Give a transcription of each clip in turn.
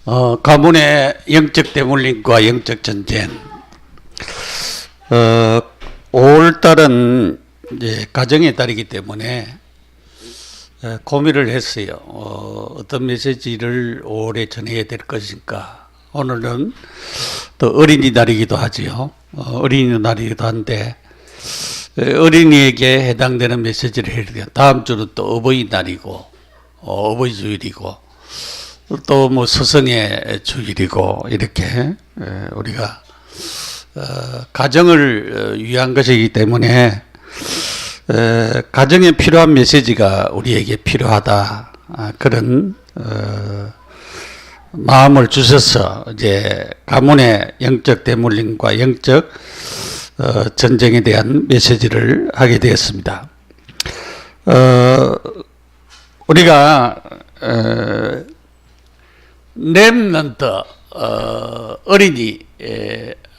가문의 영적 대물림과 영적 전쟁. 5월달은 이제 가정의 달이기 때문에 고민을 했어요. 어떤 메시지를 5월에 전해야 될 것인가. 오늘은 또 어린이날이기도 하지요. 어린이날이기도 한데 어린이에게 해당되는 메시지를 해야 돼요. 다음 주는 또 어버이날이고 어버이 주일이고 또 뭐 스승의 주일이고 이렇게 우리가 가정을 위한 것이기 때문에 가정에 필요한 메시지가 우리에게 필요하다. 그런 마음을 주셔서 이제 가문의 영적 대물림과 영적 전쟁에 대한 메시지를 하게 되었습니다. 우리가 렘넌트 어린이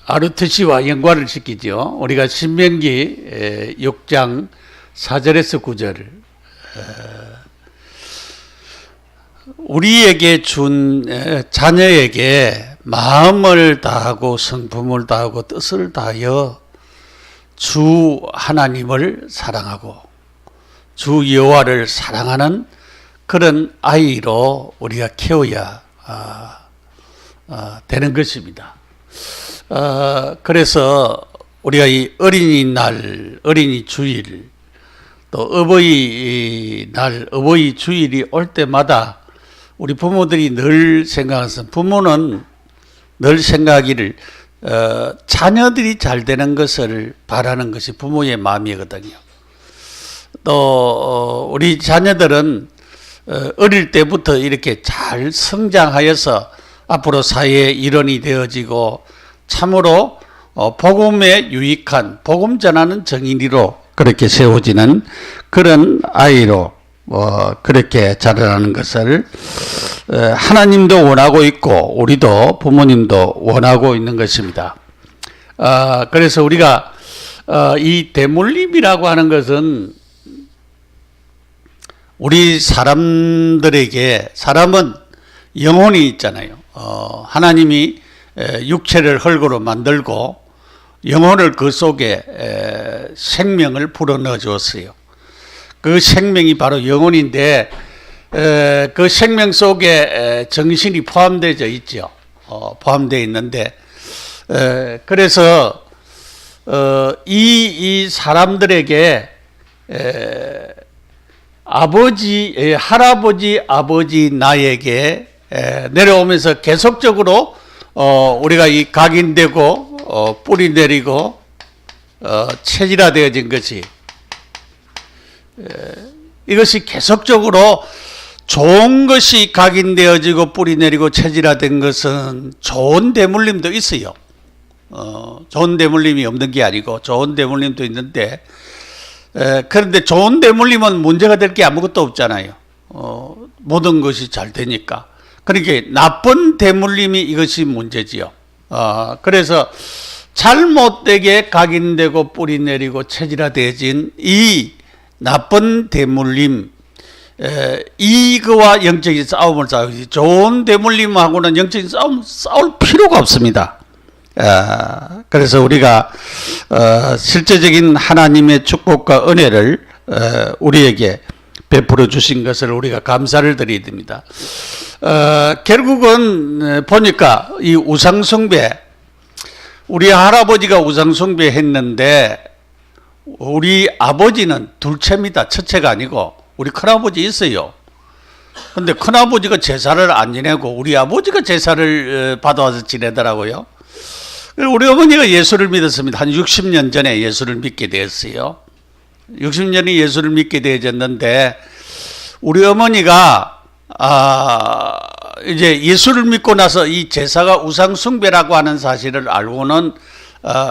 아르트시와 연관을 시키죠. 우리가 신명기 6장 4절에서 9절 우리에게 준 자녀에게 마음을 다하고 성품을 다하고 뜻을 다하여 주 하나님을 사랑하고 주 여호와를 사랑하는 그런 아이로 우리가 키워야 되는 것입니다. 그래서 우리가 이 어린이날, 어린이 주일, 또 어버이날, 어버이 주일이 올 때마다 우리 부모들이 늘 생각하는, 부모는 늘 생각하기를 자녀들이 잘 되는 것을 바라는 것이 부모의 마음이거든요. 또 우리 자녀들은 어릴 때부터 이렇게 잘 성장하여서 앞으로 사회의 일원이 되어지고 참으로 복음에 유익한 복음 전하는 정인이로 그렇게 세워지는 그런 아이로 그렇게 자라나는 것을 하나님도 원하고 있고 우리도 부모님도 원하고 있는 것입니다. 그래서 우리가 이 대물림이라고 하는 것은 우리 사람들에게, 사람은 영혼이 있잖아요. 하나님이 육체를 흙으로 만들고 영혼을 그 속에 생명을 불어넣어 주었어요. 그 생명이 바로 영혼인데 그 생명 속에 정신이 포함되어 있죠. 포함되어 있는데 그래서 이 사람들에게 아버지, 할아버지, 아버지 나에게 내려오면서 계속적으로 우리가 이 각인되고 뿌리 내리고 체질화되어진 것이 이것이 계속적으로 좋은 것이 각인되어지고 뿌리 내리고 체질화된 것은 좋은 대물림도 있어요. 좋은 대물림이 없는 게 아니고 좋은 대물림도 있는데 그런데 좋은 대물림은 문제가 될 게 아무것도 없잖아요. 모든 것이 잘 되니까. 그러니까 나쁜 대물림이 이것이 문제지요. 그래서 잘못되게 각인되고 뿌리 내리고 체질화되어진 이 나쁜 대물림, 이거와 영적인 싸움을 싸우지 좋은 대물림하고는 영적인 싸울 필요가 없습니다. 그래서 우리가 실제적인 하나님의 축복과 은혜를 우리에게 베풀어 주신 것을 우리가 감사를 드려야 됩니다. 결국은 보니까 이 우상숭배, 우리 할아버지가 우상숭배 했는데 우리 아버지는 둘째입니다. 첫째가 아니고 우리 큰아버지 있어요. 근데 큰아버지가 제사를 안 지내고 우리 아버지가 제사를 받아와서 지내더라고요. 우리 어머니가 예수를 믿었습니다. 한 60년 전에 예수를 믿게 되었어요. 60년이 예수를 믿게 되어졌는데 우리 어머니가 이제 예수를 믿고 나서 이 제사가 우상숭배라고 하는 사실을 알고는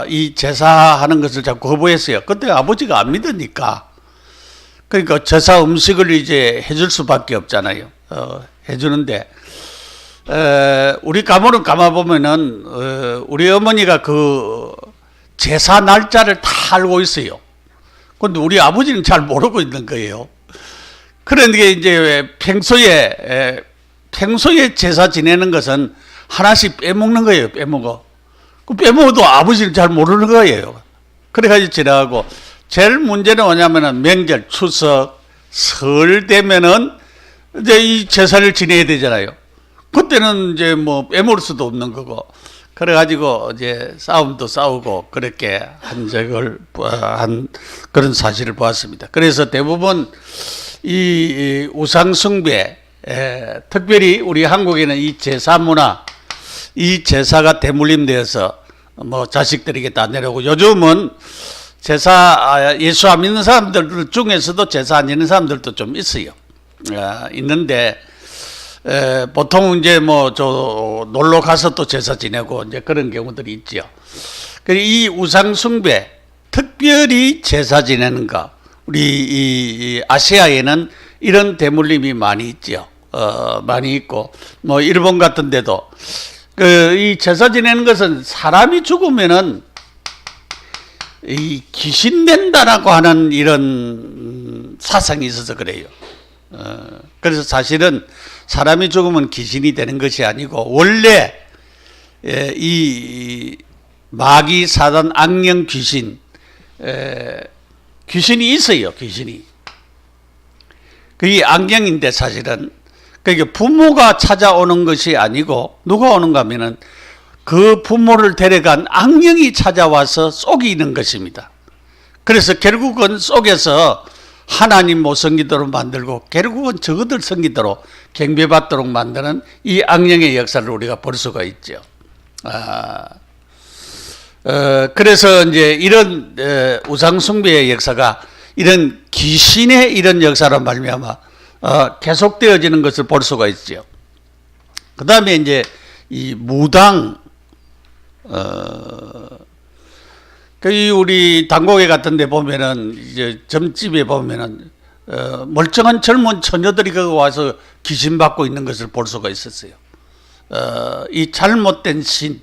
이 제사하는 것을 자꾸 거부했어요. 그때 아버지가 안 믿으니까. 그러니까 제사 음식을 이제 해줄 수밖에 없잖아요. 해주는데 우리 가문을 감아보면은 우리 어머니가 그 제사 날짜를 다 알고 있어요. 그런데 우리 아버지는 잘 모르고 있는 거예요. 그러니까 이제 평소에 평소에 제사 지내는 것은 하나씩 빼먹는 거예요. 빼먹어. 그 빼먹어도 아버지는 잘 모르는 거예요. 그래가지고 지나가고, 제일 문제는 뭐냐면은 명절, 추석, 설 되면은 이제 이 제사를 지내야 되잖아요. 그때는 이제 뭐 빼먹을 수도 없는 거고. 그래가지고 이제 싸움도 싸우고 그렇게 한 적을, 한 그런 사실을 보았습니다. 그래서 대부분 이 우상숭배, 특별히 우리 한국에는 이 제사 문화, 이 제사가 대물림되어서 뭐 자식들에게 다 내려오고, 요즘은 제사, 예수 안 믿는 사람들 중에서도 제사 안 지는 사람들도 좀 있어요. 있는데, 보통 이제 뭐 놀러 가서 또 제사 지내고 이제 그런 경우들이 있죠. 이 우상숭배, 특별히 제사 지내는 거, 우리 이 아시아에는 이런 대물림이 많이 있죠. 많이 있고, 뭐 일본 같은 데도 이 제사 지내는 것은 사람이 죽으면은 이 귀신 된다라고 하는 이런 사상이 있어서 그래요. 그래서 사실은 사람이 죽으면 귀신이 되는 것이 아니고, 원래 이 마귀, 사단, 악령, 귀신, 귀신이 있어요. 귀신이. 그게 악령인데 사실은, 그러니까 부모가 찾아오는 것이 아니고 누가 오는가 하면은 그 부모를 데려간 악령이 찾아와서 속이는 것입니다. 그래서 결국은 속에서 하나님 못 섬기도록 만들고, 결국은 저것들 섬기도록 경배받도록 만드는 이 악령의 역사를 우리가 볼 수가 있죠. 그래서 이제 이런 우상숭배의 역사가 이런 귀신의 이런 역사로 말미암아 계속되어지는 것을 볼 수가 있죠. 그 다음에 이제 이 무당, 우리 단고개 같은 데 보면은, 이제 점집에 보면은, 멀쩡한 젊은 처녀들이 거기 와서 귀신 받고 있는 것을 볼 수가 있었어요. 이 잘못된 신,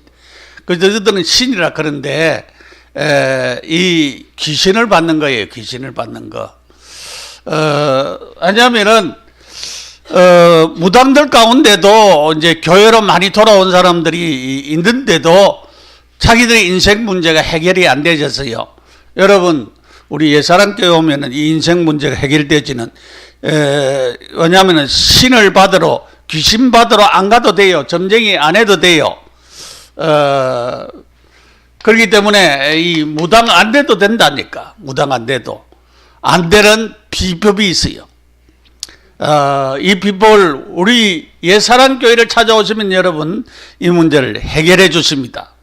그들은 신이라 그런데, 이 귀신을 받는 거예요. 귀신을 받는 거. 왜냐면은, 무당들 가운데도 이제 교회로 많이 돌아온 사람들이 있는데도 자기들의 인생 문제가 해결이 안 되어서요. 여러분, 우리 옛사람교회 오면은 이 인생 문제가 해결되지는, 왜냐면은 신을 받으러, 귀신 받으러 안 가도 돼요. 점쟁이 안 해도 돼요. 그렇기 때문에 이 무당 안 돼도 된다니까. 무당 안 돼도. 안 되는 비법이 있어요. 이 비법을 우리 옛사람교회를 찾아오시면 여러분 이 문제를 해결해 주십니다.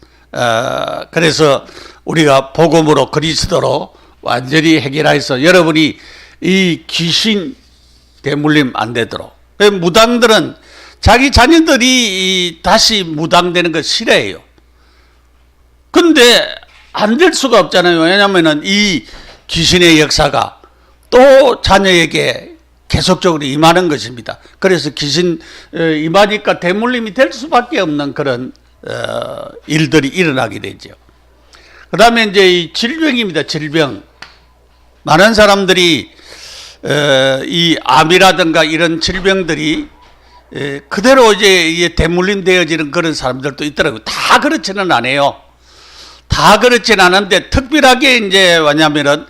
그래서 우리가 복음으로 그리스도로 완전히 해결해서 여러분이 이 귀신 대물림 안 되도록. 무당들은 자기 자녀들이 다시 무당되는 걸 싫어해요. 근데 안 될 수가 없잖아요. 왜냐하면 이 귀신의 역사가 또 자녀에게 계속적으로 임하는 것입니다. 그래서 귀신 임하니까 대물림이 될 수밖에 없는 그런 일들이 일어나게 되죠. 그 다음에 이제 이 질병입니다. 질병. 많은 사람들이 이 암이라든가 이런 질병들이 그대로 이제 대물림 되어지는 그런 사람들도 있더라고요. 다 그렇지는 않아요. 다 그렇지는 않은데 특별하게 이제 뭐냐면은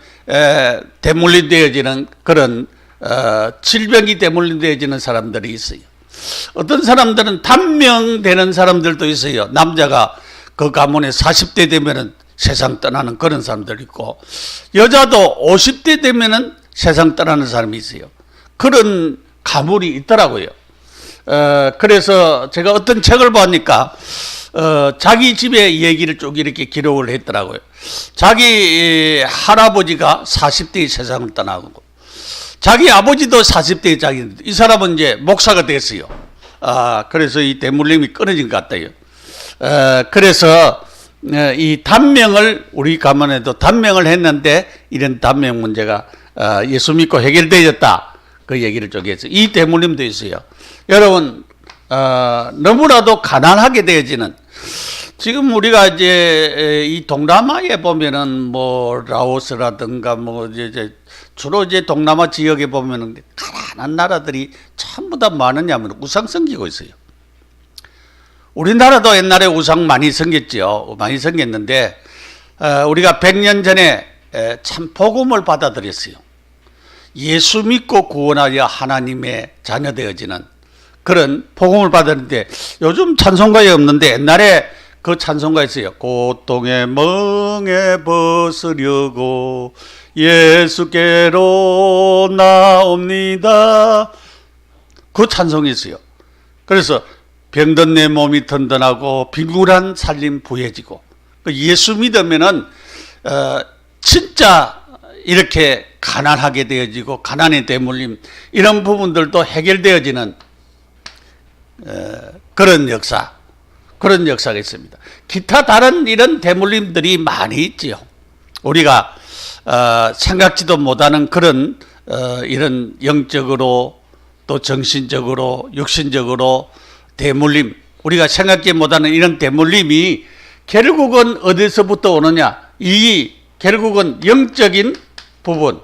대물림 되어지는 그런 질병이 대물림 되어지는 사람들이 있어요. 어떤 사람들은 단명되는 사람들도 있어요. 남자가 그 가문에 40대 되면은 세상 떠나는 그런 사람들 있고, 여자도 50대 되면은 세상 떠나는 사람이 있어요. 그런 가문이 있더라고요. 그래서 제가 어떤 책을 보니까 자기 집의 얘기를 쭉 이렇게 기록을 했더라고요. 자기 할아버지가 40대에 세상을 떠나고, 자기 아버지도 40대에 이 사람은 이제 목사가 됐어요. 그래서 이 대물림이 끊어진 것 같아요. 그래서 이 단명을 우리 가문에도 단명을 했는데 이런 단명 문제가 예수 믿고 해결되었다. 그 얘기를 좀 했어요. 이 대물림도 있어요. 여러분, 너무나도 가난하게 되어지는, 지금 우리가 이제 이 동남아에 보면은 뭐 라오스라든가 뭐 이제 주로 이제 동남아 지역에 보면은 가난한 나라들이 전부 다 뭐 하느냐면 우상 섬기고 있어요. 우리나라도 옛날에 우상 많이 섬겼죠. 많이 섬겼는데 우리가 100년 전에 참 복음을 받아들였어요. 예수 믿고 구원하여 하나님의 자녀 되어지는 그런 복음을 받았는데 요즘 찬송가에 없는데 옛날에 그 찬송가 있어요. 고통의 멍에 벗으려고 예수께로 나옵니다. 그 찬송이 있어요. 그래서 병든 내 몸이 든든하고 빈굴한 살림 부해지고 예수 믿으면은 진짜 이렇게 가난하게 되어지고 가난에 대물림 이런 부분들도 해결되어지는 그런 역사가 있습니다. 기타 다른 이런 대물림들이 많이 있지요. 우리가 생각지도 못하는 그런 이런 영적으로 또 정신적으로 육신적으로 대물림, 우리가 생각지 못하는 이런 대물림이 결국은 어디서부터 오느냐? 이 결국은 영적인 부분,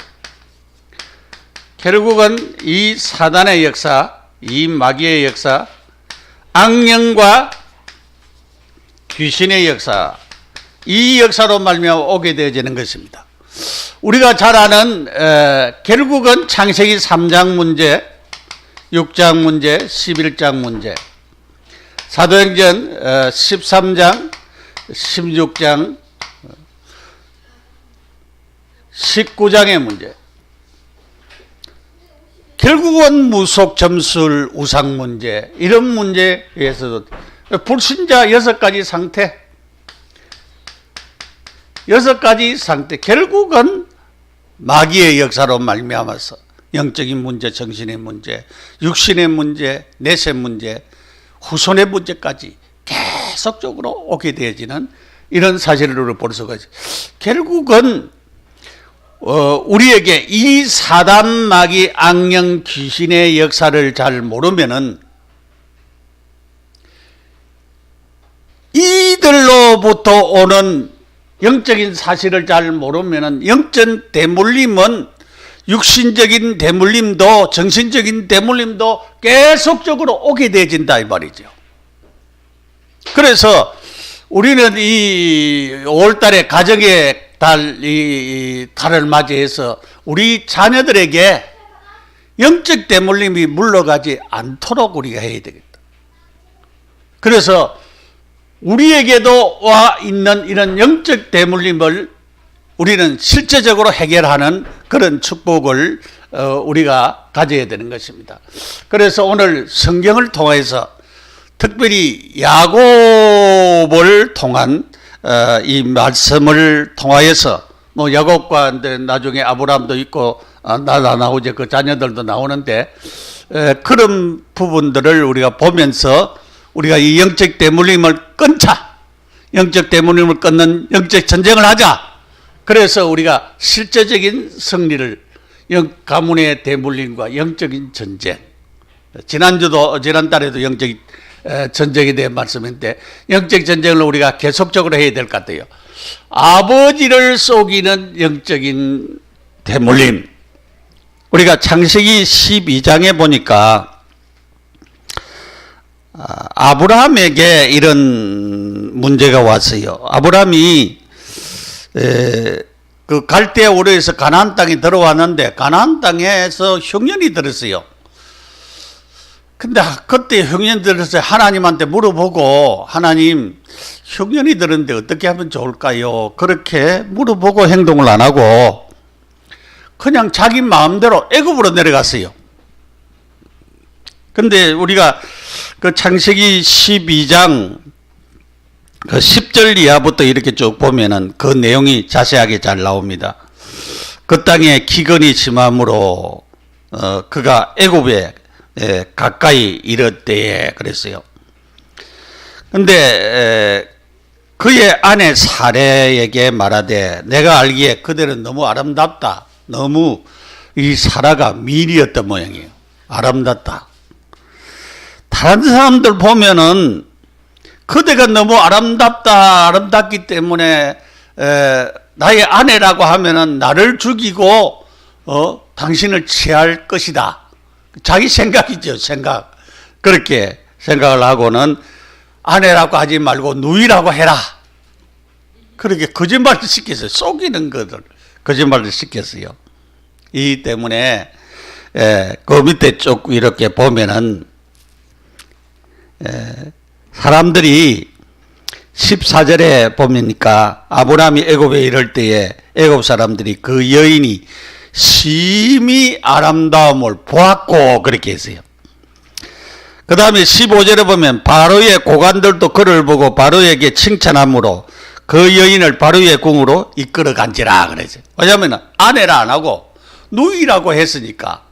결국은 이 사단의 역사, 이 마귀의 역사, 악령과 귀신의 역사, 이 역사로 말미암아 오게 되어지는 것입니다. 우리가 잘 아는 결국은 창세기 3장 문제, 6장 문제, 11장 문제, 사도행전 13장, 16장, 19장의 문제, 결국은 무속 점술 우상 문제, 이런 문제에서도 불신자 6가지 상태, 6가지 상태, 결국은 마귀의 역사로 말미암아서 영적인 문제, 정신의 문제, 육신의 문제, 내세 문제, 후손의 문제까지 계속적으로 오게 되어지는 이런 사실을 볼 수가 있어요. 결국은 우리에게 이 사단 마귀 악령 귀신의 역사를 잘 모르면은 이들로부터 오는 영적인 사실을 잘 모르면은 영적 대물림은 육신적인 대물림도 정신적인 대물림도 계속적으로 오게 되어진다 이 말이죠. 그래서 우리는 이 5월달에 가정의 달, 이 달을 맞이해서 우리 자녀들에게 영적 대물림이 물러가지 않도록 우리가 해야 되겠다. 그래서 우리에게도 와 있는 이런 영적 대물림을 우리는 실제적으로 해결하는 그런 축복을 우리가 가져야 되는 것입니다. 그래서 오늘 성경을 통해서 특별히 야곱을 통한 이 말씀을 통하여서 뭐 야곱과 나중에 아브라함도 있고 나오죠. 그 자녀들도 나오는데 그런 부분들을 우리가 보면서 우리가 이 영적 대물림을 끊자, 영적 대물림을 끊는 영적 전쟁을 하자. 그래서 우리가 실제적인 승리를 가문의 대물림과 영적인 전쟁, 지난달에도 영적 전쟁에 대한 말씀인데 영적 전쟁을 우리가 계속적으로 해야 될 것 같아요. 아버지를 속이는 영적인 대물림. 우리가 창세기 12장에 보니까 아브라함에게 이런 문제가 왔어요. 아브라함이 그 갈대아 우르에서 가나안 땅에 들어왔는데 가나안 땅에서 흉년이 들었어요. 근데 그때 흉년이 들어서 하나님한테 물어보고 하나님 흉년이 들었는데 어떻게 하면 좋을까요? 그렇게 물어보고 행동을 안 하고 그냥 자기 마음대로 애굽으로 내려갔어요. 근데 우리가 그 창세기 12장 그 10절 이하부터 이렇게 쭉 보면은 그 내용이 자세하게 잘 나옵니다. 그 땅에 기근이 심함으로 그가 애굽에 가까이 이를 때에 그랬어요. 근데 그의 아내 사레에게 말하되 내가 알기에 그대는 너무 아름답다. 너무 이 사라가 미리였던 모양이에요. 아름답다. 다른 사람들 보면은 그대가 너무 아름답기 때문에 나의 아내라고 하면은 나를 죽이고 당신을 취할 것이다. 자기 생각이죠, 생각. 그렇게 생각을 하고는 아내라고 하지 말고 누이라고 해라. 그렇게 거짓말을 시켰어요. 속이는 것을 거짓말을 시켰어요. 이 때문에 그 밑에 쭉 이렇게 보면은 사람들이 14절에 보니까 아브라함이 애굽에 이를 때에 애굽 사람들이 그 여인이 심히 아름다움을 보았고 그렇게 했어요. 그 다음에 15절에 보면 바로의 고관들도 그를 보고 바로에게 칭찬함으로 그 여인을 바로의 궁으로 이끌어 간지라 그랬어요. 왜냐하면 아내라 안 하고 누이라고 했으니까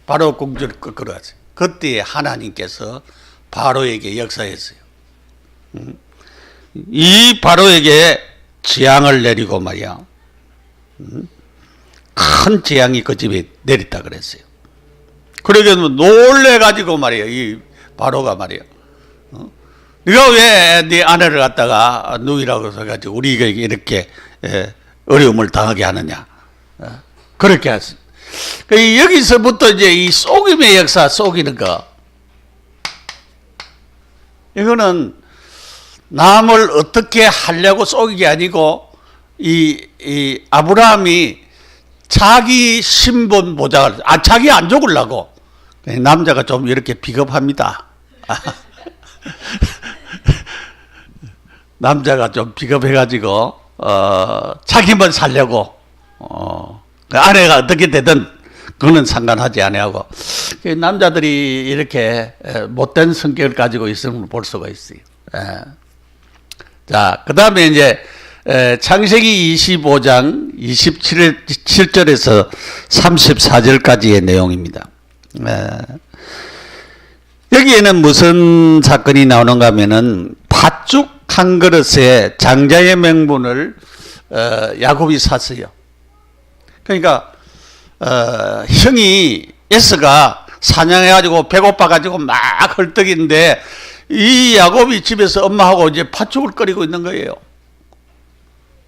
바로 궁전을 끌어갔어요. 그때 하나님께서 바로에게 역사했어요. 이 바로에게 재앙을 내리고 말이야. 큰 재앙이 그 집에 내렸다 그랬어요. 그러게 놀래가지고 말이야. 이 바로가 말이야. 네가 왜 네 아내를 갖다가 누이라고 해가지고 우리가 이렇게 어려움을 당하게 하느냐. 그렇게 했어요. 여기서부터 이제 이 속임의 역사, 속이는 거. 이거는 남을 어떻게 하려고 속이는 게 아니고 이 아브라함이 자기 신분 보장을, 자기 안 죽으려고. 남자가 좀 이렇게 비겁합니다. 남자가 좀 비겁해가지고, 자기만 살려고, 아내가 어떻게 되든, 그거는 상관하지 아니하고. 남자들이 이렇게 못된 성격을 가지고 있음을 볼 수가 있어요. 자, 그 다음에 이제, 창세기 25장 27절에서 34절까지의 내용입니다. 여기에는 무슨 사건이 나오는가 하면은 팥죽 한 그릇에 장자의 명분을 야곱이 샀어요. 그러니까 형이 에서가 사냥해가지고 배고파가지고 막 헐떡인데 이 야곱이 집에서 엄마하고 이제 팥죽을 끓이고 있는 거예요.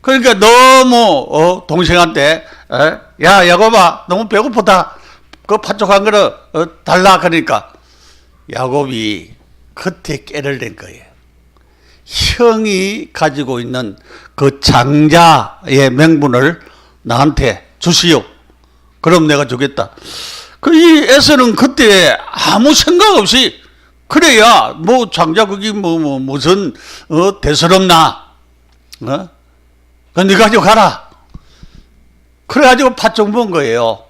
그러니까 너무 동생한테 야 야곱아 너무 배고프다. 그 팥죽 한 그릇 달라 그러니까 야곱이 그때 깨를 낸 거예요. 형이 가지고 있는 그 장자의 명분을 나한테 주시오. 그럼 내가 주겠다. 이 에서는 그때 아무 생각 없이 그래야 뭐 장자 그게 무슨 대수롭나? 네 가지고 가라. 그래가지고 팥죽 먹은 거예요.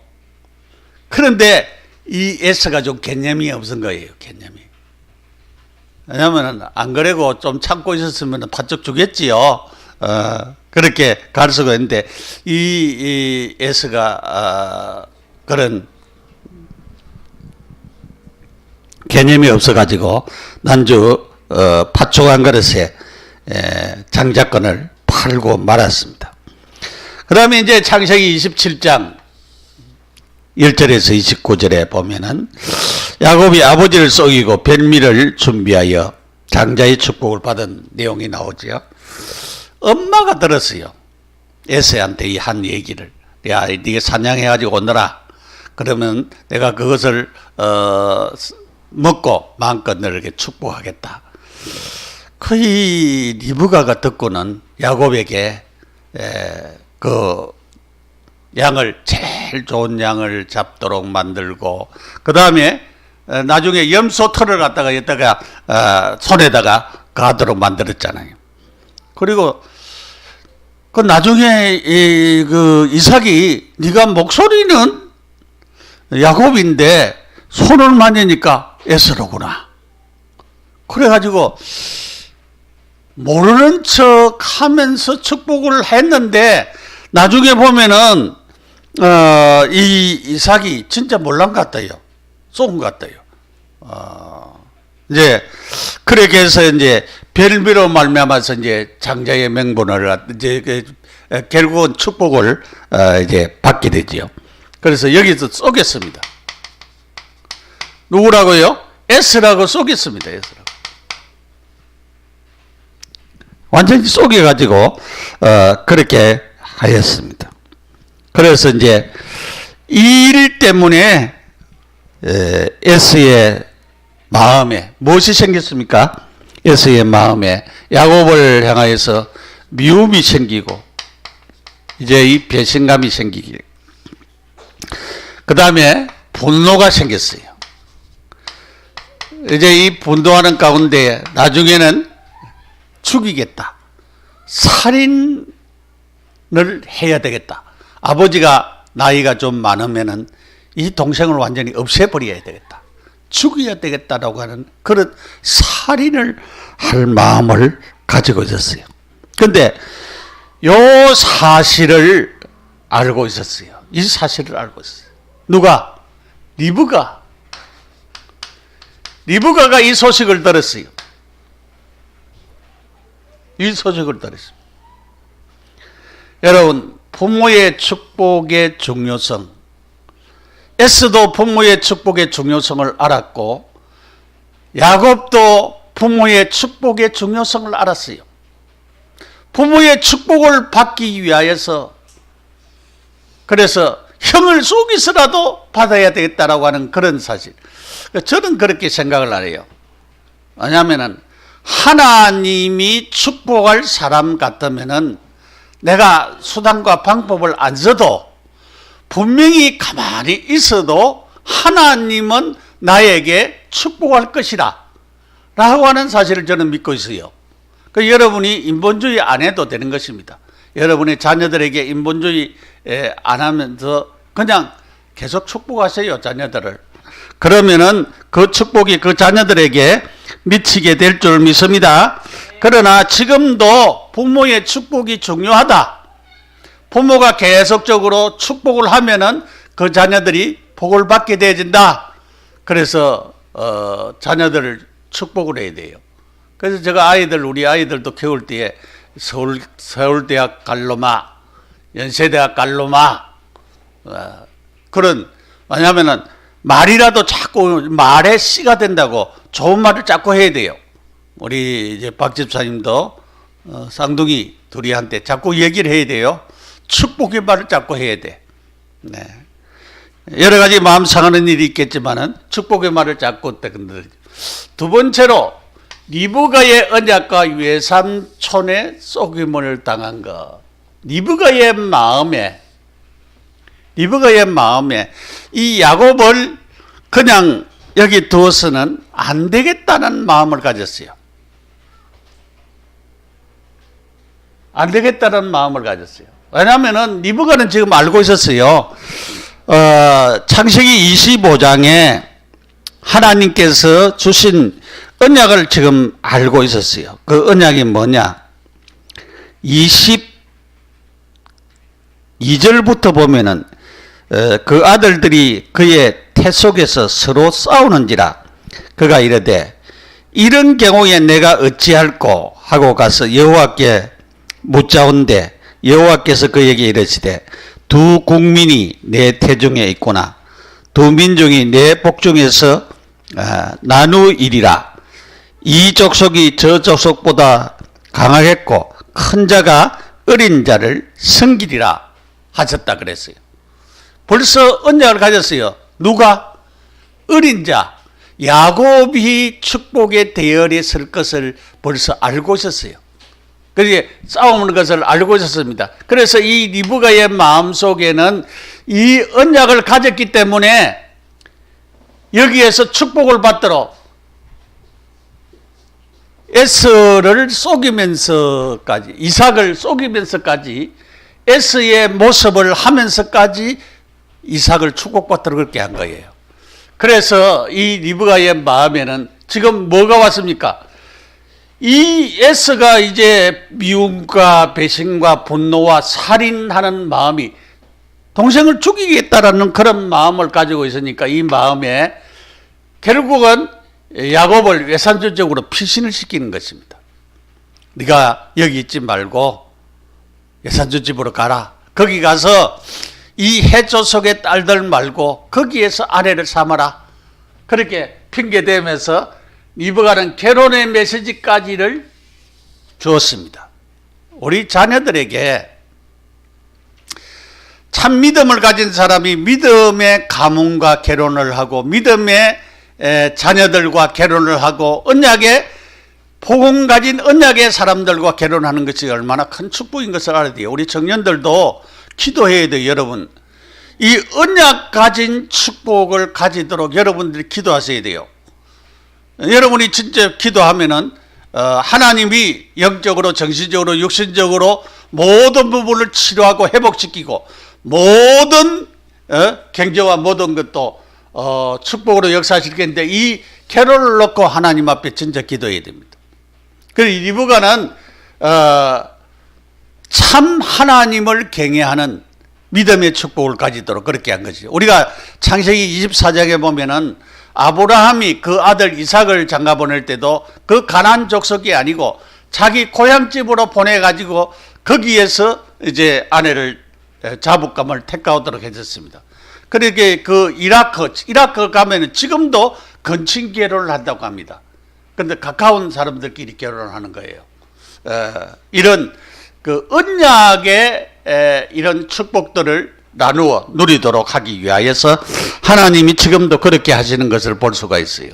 그런데 이 에서가 좀 개념이 없은 거예요. 개념이. 왜냐하면 안 그래고 좀 참고 있었으면 팥죽 주겠지요. 그렇게 갈 수가 있는데 이 에서가 그런 개념이 없어가지고 난주 팥죽 한 그릇에 장자권을 팔고 말았습니다. 그 다음에 이제 창세기 27장 1절에서 29절에 보면은 야곱이 아버지를 속이고 별미를 준비하여 장자의 축복을 받은 내용이 나오죠. 엄마가 들었어요. 에서한테 이 한 얘기를. 야, 네가 사냥해가지고 오너라. 그러면 내가 그것을 먹고 마음껏 너에게 축복하겠다. 이 리브가가 듣고는 야곱에게 그 양을 제일 좋은 양을 잡도록 만들고 그 다음에 나중에 염소 털을 갖다가 여기다가 손에다가 가도록 만들었잖아요. 그리고 그 나중에 그 이삭이 네가 목소리는 야곱인데 손을 만지니까 에서로구나. 그래가지고 모르는 척 하면서 축복을 했는데 나중에 보면은 이 이삭이 진짜 몰란 것 같아요. 쏜 것 같아요. 이제 그렇게 해서 이제 별미로 말미암아서 이제 장자의 명분을 이제 결국은 축복을 이제 받게 되지요. 그래서 여기서 쏘겠습니다. 누구라고요? 에스라고 쏘겠습니다. 에스라고. 완전히 쏘게 가지고 그렇게 하였습니다. 그래서 이제 이 일 때문에 에서의 마음에 무엇이 생겼습니까? 에서의 마음에 야곱을 향하여서 미움이 생기고 이제 이 배신감이 생기기, 그 다음에 분노가 생겼어요. 이제 이 분노하는 가운데 나중에는 죽이겠다, 살인을 해야 되겠다. 아버지가 나이가 좀 많으면은 이 동생을 완전히 없애버려야 되겠다, 죽여야 되겠다라고 하는 그런 살인을 할 마음을 가지고 있었어요. 그런데 요 사실을 알고 있었어요. 이 사실을 알고 있었어요. 누가? 리브가가 이 소식을 들었어요. 이 소식을 들었어요. 여러분, 부모의 축복의 중요성, 에스도 부모의 축복의 중요성을 알았고 야곱도 부모의 축복의 중요성을 알았어요. 부모의 축복을 받기 위하여서 그래서 형을 속이서라도 받아야 되겠다라고 하는 그런 사실. 저는 그렇게 생각을 안 해요. 왜냐하면 하나님이 축복할 사람 같으면은 내가 수단과 방법을 안 써도 분명히 가만히 있어도 하나님은 나에게 축복할 것이다 라고 하는 사실을 저는 믿고 있어요. 여러분이 인본주의 안 해도 되는 것입니다. 여러분의 자녀들에게 인본주의 안 하면서 그냥 계속 축복하세요, 자녀들을. 그러면은 그 축복이 그 자녀들에게 미치게 될 줄 믿습니다. 그러나 지금도 부모의 축복이 중요하다. 부모가 계속적으로 축복을 하면은 그 자녀들이 복을 받게 되어진다. 그래서 자녀들을 축복을 해야 돼요. 그래서 제가 우리 아이들도 키울 때에 서울대학 갈로마, 연세대학 갈로마, 그런, 왜냐하면은 말이라도 자꾸 말에 씨가 된다고 좋은 말을 자꾸 해야 돼요. 우리 이제 박 집사님도 쌍둥이 둘이한테 자꾸 얘기를 해야 돼요. 축복의 말을 자꾸 해야 돼. 네. 여러 가지 마음 상하는 일이 있겠지만은 축복의 말을 자꾸 두 번째로 리브가의 언약과 외삼촌의 속임을 당한 것. 리브가의 마음에 이 야곱을 그냥 여기 두어서는 안 되겠다는 마음을 가졌어요. 안 되겠다는 마음을 가졌어요. 왜냐하면은 리브가는 지금 알고 있었어요. 창세기 25장에 하나님께서 주신 언약을 지금 알고 있었어요. 그 언약이 뭐냐? 22절부터 보면은 그 아들들이 그의 태 속에서 서로 싸우는지라 그가 이르되 이런 경우에 내가 어찌할꼬 하고 가서 여호와께 묻자온대 여호와께서 그에게 이르시되 두 국민이 내 태중에 있구나 두 민족이 내 복중에서 나누이리라 이 족속이 저 족속보다 강하겠고 큰 자가 어린 자를 섬기리라 하셨다 그랬어요. 벌써 언약을 가졌어요. 누가? 어린 자. 야곱이 축복의 대열에 설 것을 벌써 알고 있었어요. 그게 싸우는 것을 알고 있었습니다. 그래서 이 리브가의 마음속에는 이 언약을 가졌기 때문에 여기에서 축복을 받도록 에서를 속이면서까지, 이삭을 속이면서까지, 에서의 모습을 하면서까지 이삭을 축복받도록 그렇게 한 거예요. 그래서 이 리브가의 마음에는 지금 뭐가 왔습니까? 이 에서가 이제 미움과 배신과 분노와 살인하는 마음이 동생을 죽이겠다라는 그런 마음을 가지고 있으니까 이 마음에 결국은 야곱을 외산주적으로 피신을 시키는 것입니다. 네가 여기 있지 말고 외산주 집으로 가라. 거기 가서 이 해조속의 딸들 말고 거기에서 아내를 삼아라. 그렇게 핑계대면서 리브가는 결혼의 메시지까지를 주었습니다. 우리 자녀들에게 참 믿음을 가진 사람이 믿음의 가문과 결혼을 하고 믿음의 자녀들과 결혼을 하고 언약의 복음 가진 언약의 사람들과 결혼하는 것이 얼마나 큰 축복인 것을 알아야 돼요. 우리 청년들도 기도해야 돼요. 여러분, 이 언약 가진 축복을 가지도록 여러분들이 기도하셔야 돼요. 여러분이 진짜 기도하면은 하나님이 영적으로, 정신적으로, 육신적으로 모든 부분을 치료하고 회복시키고 모든 경제와 모든 것도 축복으로 역사시키는데 이 결혼을 놓고 하나님 앞에 진짜 기도해야 됩니다. 그래서 리브가는 참 하나님을 경외하는 믿음의 축복을 가지도록 그렇게 한 것이죠. 우리가 창세기 24장에 보면은 아브라함이 그 아들 이삭을 장가 보낼 때도 그 가나안 족속이 아니고 자기 고향집으로 보내가지고 거기에서 이제 아내를 자부감을 택하도록 해줬습니다. 그렇게 그 이라크 가면은 지금도 건친 결혼을 한다고 합니다. 그런데 가까운 사람들끼리 결혼을 하는 거예요. 이런 그 언약의 이런 축복들을 나누어 누리도록 하기 위하여서 하나님이 지금도 그렇게 하시는 것을 볼 수가 있어요.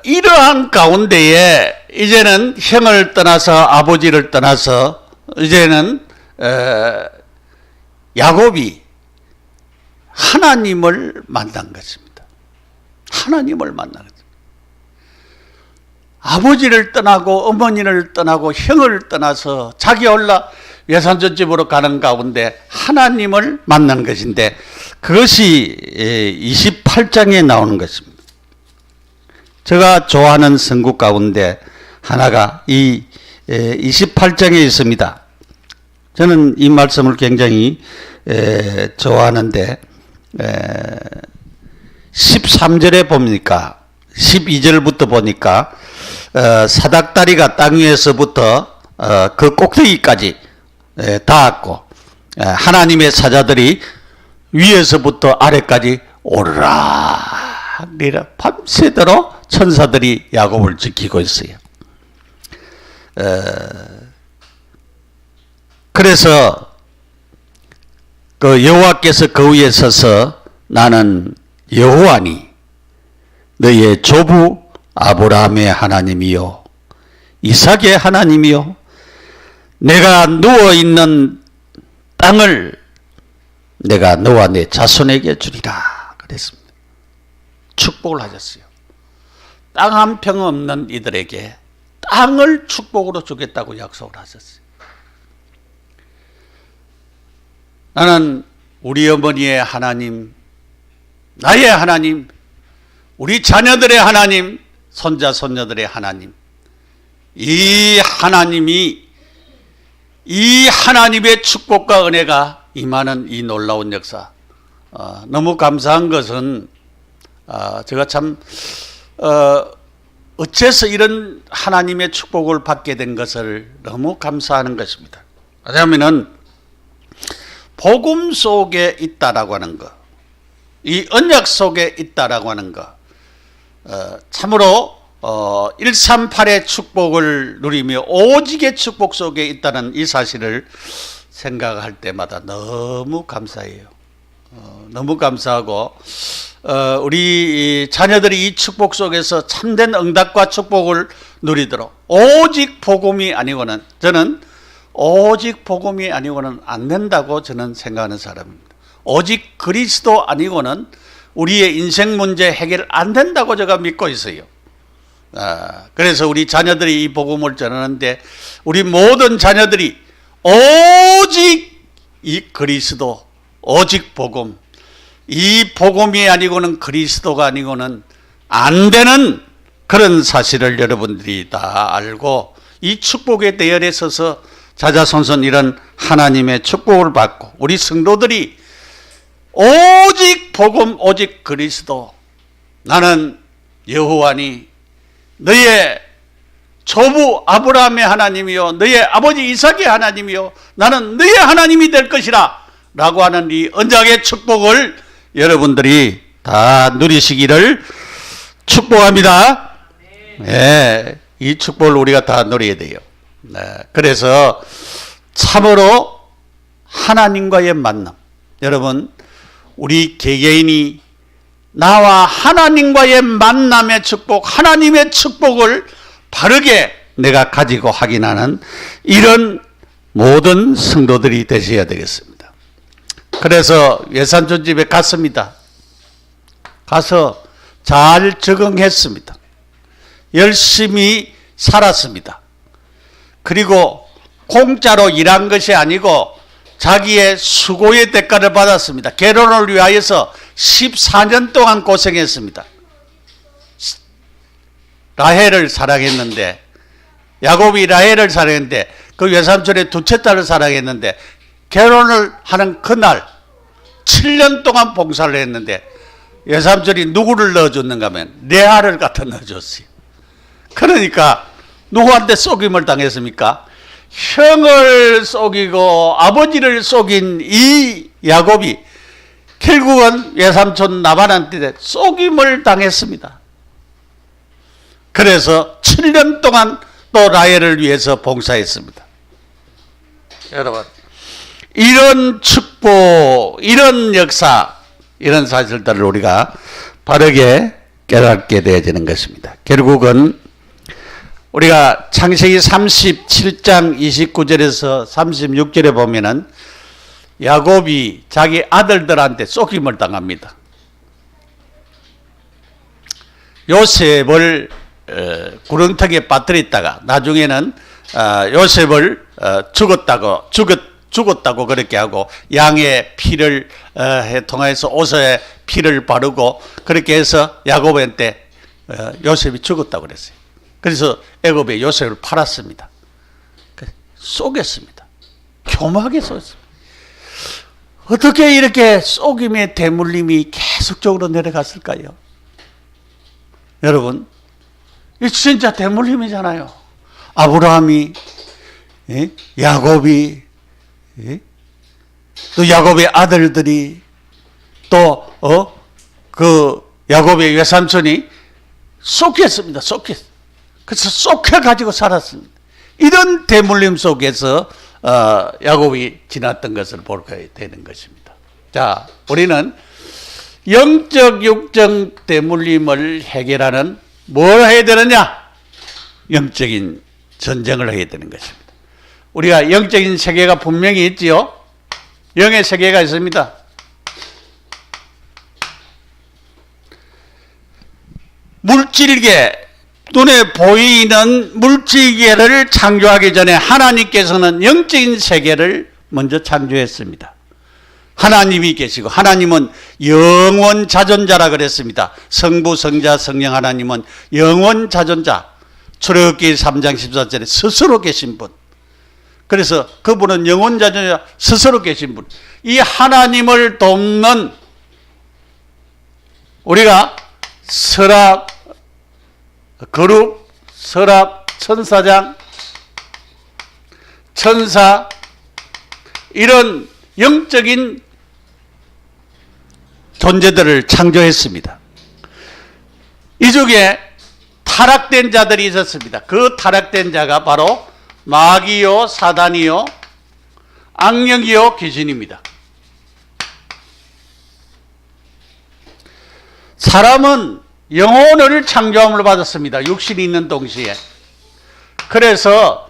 이러한 가운데에 이제는 형을 떠나서 아버지를 떠나서 이제는 야곱이 하나님을 만난 것입니다. 하나님을 만난 것입니다. 아버지를 떠나고 어머니를 떠나고 형을 떠나서 자기 홀라 외삼촌집으로 가는 가운데 하나님을 만난 것인데 그것이 28장에 나오는 것입니다. 제가 좋아하는 성구 가운데 하나가 이 28장에 있습니다. 저는 이 말씀을 굉장히 좋아하는데 13절에 보니까 12절부터 보니까 사닥다리가 땅 위에서부터 그 꼭대기까지 닿았고 하나님의 사자들이 위에서부터 아래까지 오르락 내리락 밤새도록 천사들이 야곱을 지키고 있어요. 그래서 그 여호와께서 그 위에 서서 나는 여호와니 너의 조부 아브라함의 하나님이요 이삭의 하나님이요 내가 누워있는 땅을 내가 너와 내 자손에게 주리라 그랬습니다. 축복을 하셨어요. 땅 한 평 없는 이들에게 땅을 축복으로 주겠다고 약속을 하셨어요. 나는 우리 어머니의 하나님, 나의 하나님, 우리 자녀들의 하나님, 손자 손녀들의 하나님, 이 하나님이 이 하나님의 축복과 은혜가 임하는 이 놀라운 역사, 너무 감사한 것은 제가 참 어째서 이런 하나님의 축복을 받게 된 것을 너무 감사하는 것입니다. 왜냐하면 복음 속에 있다라고 하는 것, 이 언약 속에 있다라고 하는 것, 참으로 138의 축복을 누리며 오직의 축복 속에 있다는 이 사실을 생각할 때마다 너무 감사해요. 너무 감사하고 우리 자녀들이 이 축복 속에서 참된 응답과 축복을 누리도록 오직 복음이 아니고는 저는 오직 복음이 아니고는 안 된다고 저는 생각하는 사람입니다. 오직 그리스도 아니고는 우리의 인생 문제 해결 안 된다고 제가 믿고 있어요. 그래서 우리 자녀들이 이 복음을 전하는데 우리 모든 자녀들이 오직 이 그리스도, 오직 복음, 이 복음이 아니고는 그리스도가 아니고는 안 되는 그런 사실을 여러분들이 다 알고 이 축복의 대열에 서서 자자손손 이런 하나님의 축복을 받고 우리 성도들이 오직 복음, 오직 그리스도, 나는 여호와니 너의 조부 아브라함의 하나님이요 너의 아버지 이삭의 하나님이요 나는 너의 하나님이 될 것이라 라고 하는 이 언약의 축복을 여러분들이 다 누리시기를 축복합니다. 네, 이 축복을 우리가 다 누려야 돼요. 네, 그래서 참으로 하나님과의 만남. 여러분, 우리 개개인이 나와 하나님과의 만남의 축복, 하나님의 축복을 바르게 내가 가지고 확인하는 이런 모든 성도들이 되셔야 되겠습니다. 그래서 외삼촌 집에 갔습니다. 가서 잘 적응했습니다. 열심히 살았습니다. 그리고 공짜로 일한 것이 아니고 자기의 수고의 대가를 받았습니다. 결혼을 위하여서 14년 동안 고생했습니다. 라헬을 사랑했는데, 야곱이 라헬을 사랑했는데 그 외삼촌의 둘째 딸을 사랑했는데, 결혼을 하는 그날 7년 동안 봉사를 했는데 외삼촌이 누구를 넣어줬는가 하면 레아를 갖다 넣어줬어요. 그러니까 누구한테 속임을 당했습니까? 형을 속이고 아버지를 속인 이 야곱이 결국은 외삼촌 라반한테 속임을 당했습니다. 그래서 7년 동안 또 라헬을 위해서 봉사했습니다. 여러분, 이런 축복, 이런 역사, 이런 사실들을 우리가 바르게 깨닫게 되어지는 것입니다. 결국은 우리가 창세기 37장 29절에서 36절에 보면은 야곱이 자기 아들들한테 속임을 당합니다. 요셉을 구렁텅이에 빠뜨렸다가 나중에는 요셉을 죽었다고 그렇게 하고 양의 피를 통해서 옷에 피를 바르고 그렇게 해서 야곱한테 요셉이 죽었다고 그랬어요. 그래서 애굽에 요셉을 팔았습니다. 속였습니다. 교묘하게 속였습니다. 어떻게 이렇게 속임의 대물림이 계속적으로 내려갔을까요? 여러분, 이 진짜 대물림이잖아요. 아브라함이, 야곱이, 또 야곱의 아들들이, 또 그 야곱의 외삼촌이 속였습니다. 속였어요. 그래서 속여가지고 살았습니다. 이런 대물림 속에서 야곱이 지났던 것을 보게 되는 것입니다. 자, 우리는 영적 육적 대물림을 해결하는 뭘 해야 되느냐? 영적인 전쟁을 해야 되는 것입니다. 우리가 영적인 세계가 분명히 있지요. 영의 세계가 있습니다. 물질계, 눈에 보이는 물질계를 창조하기 전에 하나님께서는 영적인 세계를 먼저 창조했습니다. 하나님이 계시고 하나님은 영원 자존자라 그랬습니다. 성부, 성자, 성령 하나님은 영원 자존자. 출애굽기 3장 14절에 스스로 계신 분. 그래서 그분은 영원 자존자 스스로 계신 분. 이 하나님을 돕는 우리가 서락, 거룩, 서락, 천사장, 천사, 이런 영적인 존재들을 창조했습니다. 이 중에 타락된 자들이 있었습니다. 그 타락된 자가 바로 마귀요, 사단이요, 악령이요, 귀신입니다. 사람은 영혼을 창조함을 받았습니다. 육신이 있는 동시에. 그래서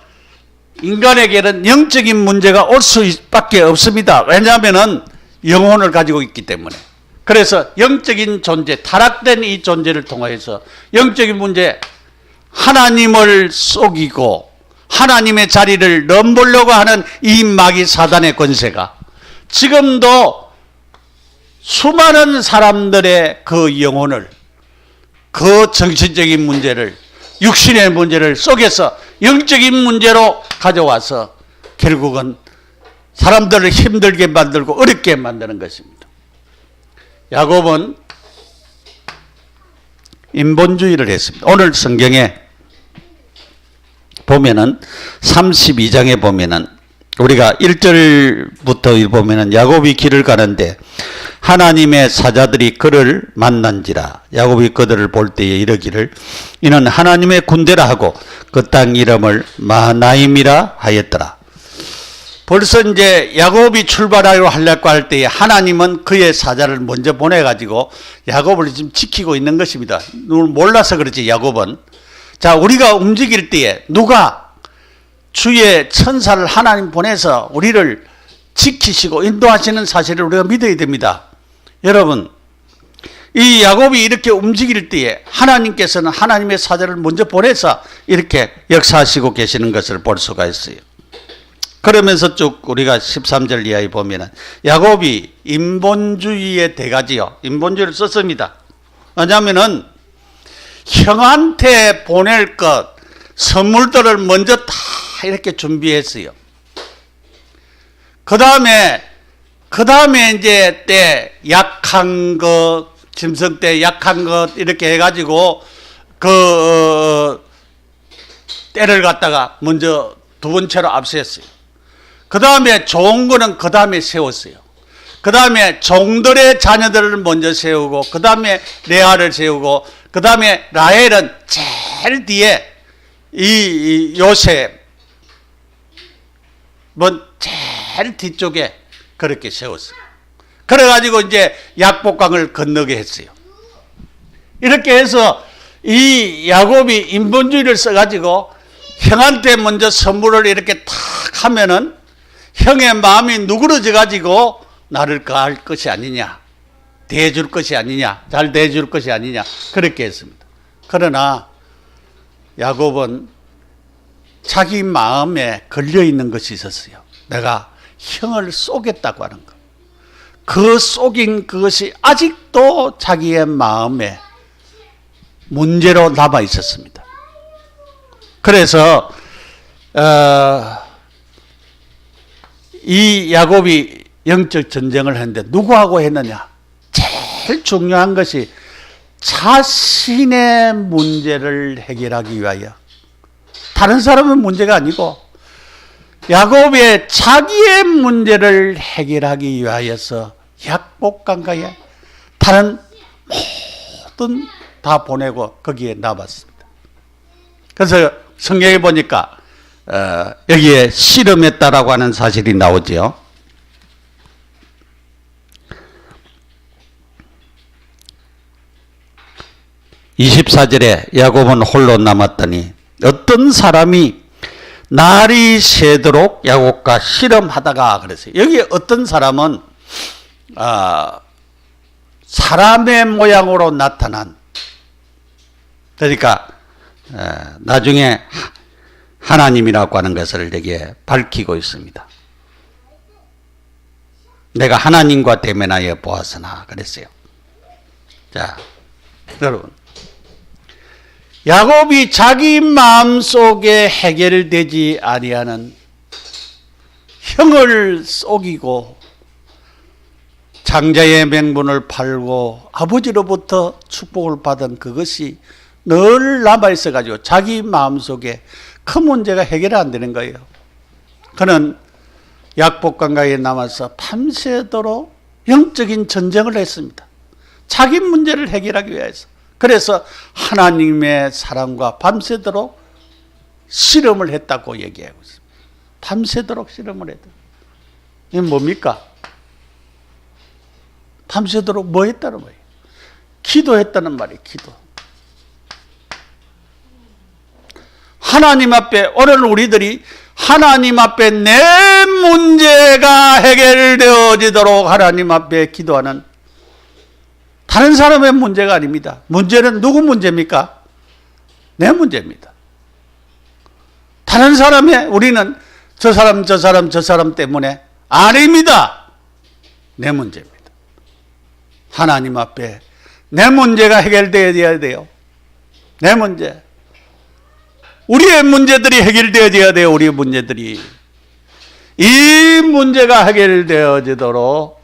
인간에게는 영적인 문제가 올 수밖에 없습니다. 왜냐하면 영혼을 가지고 있기 때문에. 그래서 영적인 존재, 타락된 이 존재를 통해서 영적인 문제, 하나님을 속이고 하나님의 자리를 넘보려고 하는 이 마귀 사단의 권세가 지금도 수많은 사람들의 그 영혼을, 그 정신적인 문제를, 육신의 문제를 속여서 영적인 문제로 가져와서 결국은 사람들을 힘들게 만들고 어렵게 만드는 것입니다. 야곱은 인본주의를 했습니다. 오늘 성경에 보면은 32장에 보면은 우리가 1절부터 보면은 야곱이 길을 가는데 하나님의 사자들이 그를 만난지라. 야곱이 그들을 볼 때에 이르기를 이는 하나님의 군대라 하고 그 땅 이름을 마하나임이라 하였더라. 벌써 이제 야곱이 출발하려 하려고 할 때에 하나님은 그의 사자를 먼저 보내가지고 야곱을 지금 지키고 있는 것입니다. 누굴 몰라서 그렇지, 야곱은. 자, 우리가 움직일 때에 누가 주의 천사를 하나님 보내서 우리를 지키시고 인도하시는 사실을 우리가 믿어야 됩니다. 여러분, 이 야곱이 이렇게 움직일 때에 하나님께서는 하나님의 사자를 먼저 보내서 이렇게 역사하시고 계시는 것을 볼 수가 있어요. 그러면서 쭉 우리가 13절 이하에 보면은 야곱이 인본주의의 대가지요. 인본주의를 썼습니다. 왜냐하면은 형한테 보낼 것, 선물들을 먼저 다 이렇게 준비했어요. 그 다음에 이제 때 약한 것, 짐승 때 약한 것 이렇게 해가지고 때를 갖다가 먼저 두 번째로 앞세웠어요. 그 다음에 좋은 거는 그 다음에 세웠어요. 그 다음에 종들의 자녀들을 먼저 세우고, 그 다음에 레아를 세우고, 그 다음에 라헬은 제일 뒤에 이 요셉, 제일 뒤쪽에 그렇게 세웠어요. 그래가지고 이제 약복강을 건너게 했어요. 이렇게 해서 이 야곱이 인본주의를 써가지고 형한테 먼저 선물을 이렇게 탁 하면은 형의 마음이 누그러져 가지고 나를 가할 것이 아니냐, 대해줄 것이 아니냐, 잘 대해줄 것이 아니냐, 그렇게 했습니다. 그러나 야곱은 자기 마음에 걸려있는 것이 있었어요. 내가 형을 쏘겠다고 하는 것. 그 속인 그것이 아직도 자기의 마음에 문제로 남아 있었습니다. 그래서 이 야곱이 영적 전쟁을 했는데 누구하고 했느냐? 제일 중요한 것이 자신의 문제를 해결하기 위하여, 다른 사람의 문제가 아니고 야곱의 자기의 문제를 해결하기 위하여서 약복강가에 다른 모든 다 보내고 거기에 남았습니다. 그래서 성경에 보니까 여기에 씨름했다라고 하는 사실이 나오죠. (24절에) 야곱은 홀로 남았더니 어떤 사람이 날이 새도록 야곱과 씨름하다가 그랬어요. 여기 어떤 사람은 사람의 모양으로 나타난, 그러니까 나중에 하나님이라고 하는 것을 여기에 밝히고 있습니다. 내가 하나님과 대면하여 보았으나 그랬어요. 자, 여러분, 야곱이 자기 마음속에 해결되지 아니하는 형을 속이고 장자의 명분을 팔고 아버지로부터 축복을 받은 그것이 늘 남아있어 가지고 자기 마음속에 큰 문제가 해결이 안 되는 거예요. 그는 약복강가에 남아서 밤새도록 영적인 전쟁을 했습니다. 자기 문제를 해결하기 위해서. 그래서 하나님의 사랑과 밤새도록 씨름을 했다고 얘기하고 있습니다. 밤새도록 씨름을 했다. 이게 뭡니까? 밤새도록 뭐 했다는 거예요? 기도했다는 말이에요. 기도. 하나님 앞에, 오늘 우리들이 하나님 앞에 내 문제가 해결되어지도록 하나님 앞에 기도하는, 다른 사람의 문제가 아닙니다. 문제는 누구 문제입니까? 내 문제입니다. 다른 사람의, 우리는 저 사람 때문에 아닙니다. 내 문제입니다. 하나님 앞에 내 문제가 해결되어야 돼요. 내 문제. 우리의 문제들이 해결되어야 돼요. 우리의 문제들이. 이 문제가 해결되어지도록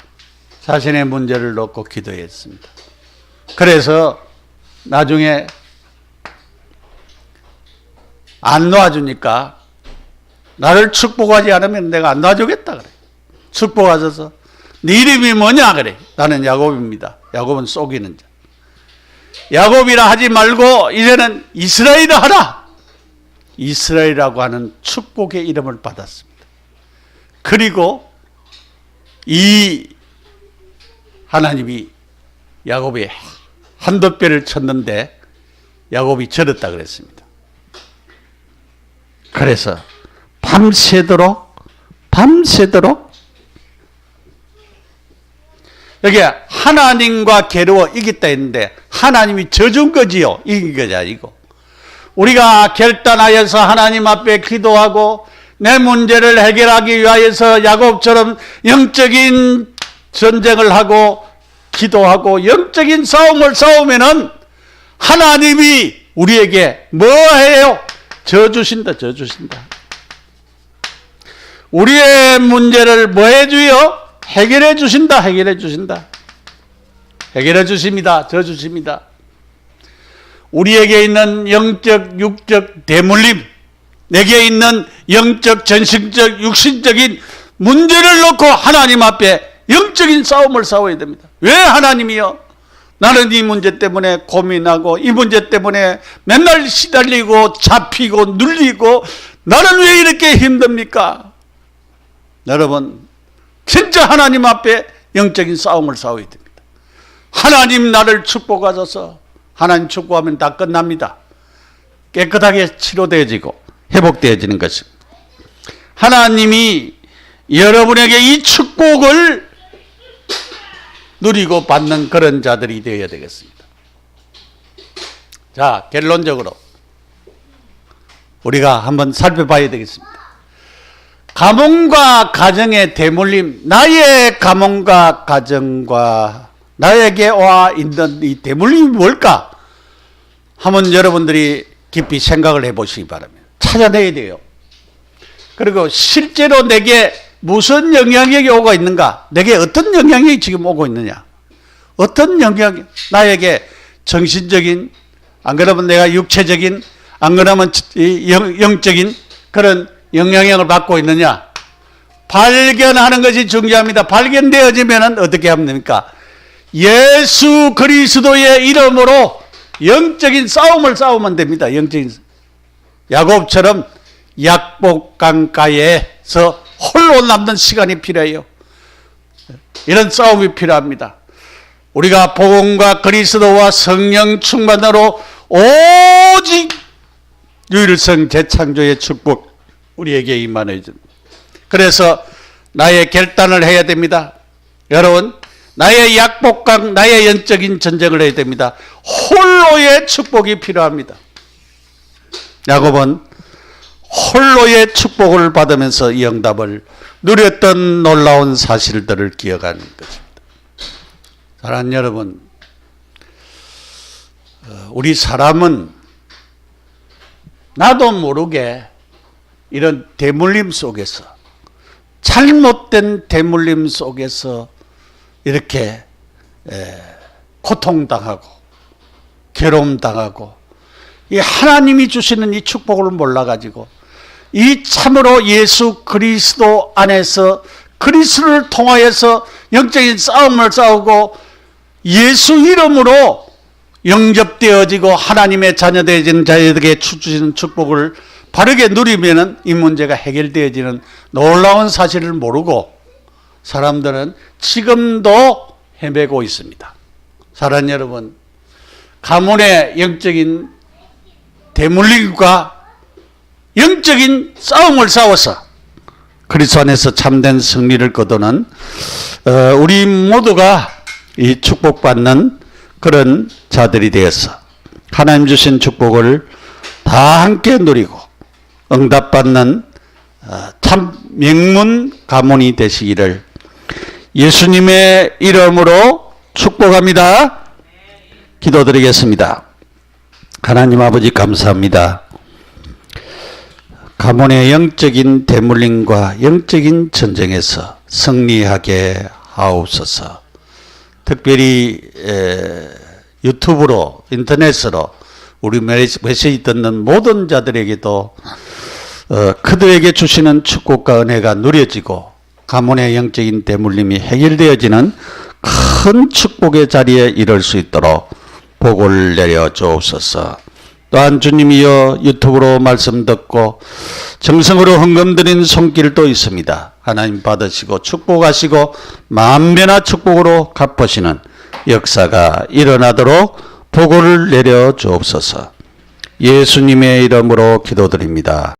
자신의 문제를 놓고 기도했습니다. 그래서 나중에 안 놓아주니까 나를 축복하지 않으면 내가 안 놔주겠다 그래. 축복하셔서 네 이름이 뭐냐 그래. 나는 야곱입니다. 야곱은 속이는 자. 야곱이라 하지 말고 이제는 이스라엘이라 하라. 이스라엘이라고 하는 축복의 이름을 받았습니다. 그리고 이 하나님이 야곱이 한두 뼈를 쳤는데 야곱이 절었다 그랬습니다. 그래서 밤새도록 여기 하나님과 괴로워 이겼다 했는데 하나님이 져준 거지요. 이긴 것이 아니고 우리가 결단하여서 하나님 앞에 기도하고 내 문제를 해결하기 위하여서 야곱처럼 영적인 전쟁을 하고 기도하고 영적인 싸움을 싸우면은 하나님이 우리에게 뭐 해요? 져주신다. 우리의 문제를 뭐 해줘요? 해결해 주신다. 해결해 주십니다. 져주십니다. 우리에게 있는 영적, 육적 대물림, 내게 있는 영적, 전신적, 육신적인 문제를 놓고 하나님 앞에 영적인 싸움을 싸워야 됩니다. 왜 하나님이요? 나는 이 문제 때문에 고민하고 이 문제 때문에 맨날 시달리고 잡히고 눌리고 나는 왜 이렇게 힘듭니까? 여러분, 진짜 하나님 앞에 영적인 싸움을 싸워야 됩니다. 하나님 나를 축복하셔서 하나님 축복하면 다 끝납니다. 깨끗하게 치료되어지고 회복되어지는 것입니다. 하나님이 여러분에게 이 축복을 누리고 받는 그런 자들이 되어야 되겠습니다. 자, 결론적으로 우리가 한번 살펴봐야 되겠습니다. 가문과 가정의 대물림, 나의 가문과 가정과 나에게 와 있는 이 대물림이 뭘까? 한번 여러분들이 깊이 생각을 해보시기 바랍니다. 찾아내야 돼요. 그리고 실제로 내게 무슨 영향력이 오고 있는가? 내게 어떤 영향력이 지금 오고 있느냐? 어떤 영향, 나에게 정신적인, 안 그러면 내가 육체적인, 안 그러면 영적인 그런 영향력을 받고 있느냐? 발견하는 것이 중요합니다. 발견되어지면 어떻게 하면 됩니까? 예수 그리스도의 이름으로 영적인 싸움을 싸우면 됩니다. 영적인 야곱처럼 약복강가에서 홀로 남는 시간이 필요해요. 이런 싸움이 필요합니다. 우리가 복음과 그리스도와 성령 충만으로 오직 유일성 재창조의 축복 우리에게 임하는 줄. 그래서 나의 결단을 해야 됩니다. 여러분, 나의 약복강, 나의 영적인 전쟁을 해야 됩니다. 홀로의 축복이 필요합니다. 야곱은 홀로의 축복을 받으면서 이 응답을 누렸던 놀라운 사실들을 기억하는 것입니다. 사랑하는 여러분, 우리 사람은 나도 모르게 이런 대물림 속에서, 잘못된 대물림 속에서 이렇게 고통당하고 괴로움당하고 이 하나님이 주시는 이 축복을 몰라가지고 이 참으로 예수 그리스도 안에서 그리스도를 통하여서 영적인 싸움을 싸우고 예수 이름으로 영접되어지고 하나님의 자녀되어지는 자녀들에게 주시는 축복을 바르게 누리면 이 문제가 해결되어지는 놀라운 사실을 모르고 사람들은 지금도 헤매고 있습니다. 사랑하는 여러분, 가문의 영적인 대물림과 영적인 싸움을 싸워서 그리스도 안에서 참된 승리를 거두는 우리 모두가 이 축복받는 그런 자들이 되어서 하나님 주신 축복을 다 함께 누리고 응답받는 참 명문 가문이 되시기를 예수님의 이름으로 축복합니다. 기도드리겠습니다. 하나님 아버지 감사합니다. 가문의 영적인 대물림과 영적인 전쟁에서 승리하게 하옵소서. 특별히 유튜브로 인터넷으로 우리 메시지 듣는 모든 자들에게도 그들에게 주시는 축복과 은혜가 누려지고 가문의 영적인 대물림이 해결되어지는 큰 축복의 자리에 이를 수 있도록 복을 내려 주옵소서. 또한 주님이여 유튜브로 말씀 듣고 정성으로 헌금드린 손길도 있습니다. 하나님 받으시고 축복하시고 만변의 축복으로 갚으시는 역사가 일어나도록 보고를 내려 주옵소서. 예수님의 이름으로 기도드립니다.